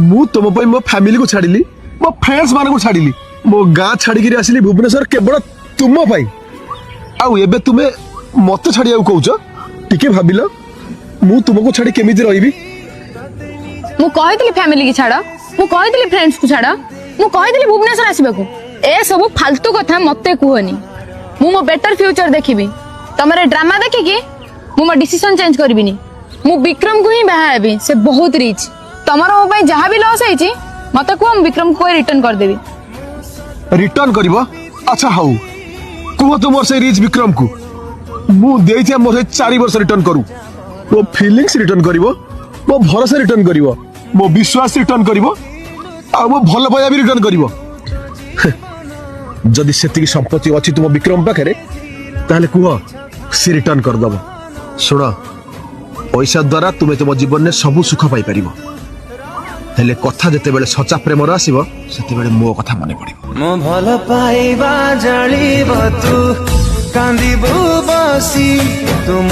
मु तुम मो फैमिली को छाड़िली मो फ्रेंड्स मान को छाड़िली मो गाँ छाड़ी आसिली भुवनेश्वर केवल तुम आउ एबे तुमे मत छाड़िया कहूच टिके भाबिल मु तुमको छाड़ी केमिति रहिबी मु कहितली फैमिली की छाड़ मु कहितली फ्रेंड्स को छाड़ मु कहितली भुवनेश्वर आसीबाकू ए सब फालतू कथा मते कहनी मु मो बेटर फ्यूचर देखिबी तमरे ड्रामा देखिकी मु मो डिसीजन चेंज करबिनी मु विक्रम को ही बाहा हेबी से बहुत रिच तमरो मो पई जहां भी लॉस होईची मते को हम विक्रम को रिटर्न कर देबी रिटर्न करिवो अच्छा हाउ कुह तुम से रिच विक्रम को मु देइथे मोर 4 वर्ष रिटर्न करू मो फीलिंग्स रिटर्न करिवो मो भरोसा रिटर्न करिवो मो विश्वास रिटर्न करिवो आ मो भल पाया भी रिटर्न करिवो जदि सेतिकी संपत्ति अछि तुम विक्रम पाखरे ताले कुह से रिटर्न कर दबो सुन पैसा द्वारा तुमे तुम जीवन में सब सुख पाई परिबो हेले कथा जते बेले सच्चा प्रेम आसीबो सेते बेले मो कथा मने पड़िबो मो भल पाइबा जालिब तू कांदिबो बसी तुम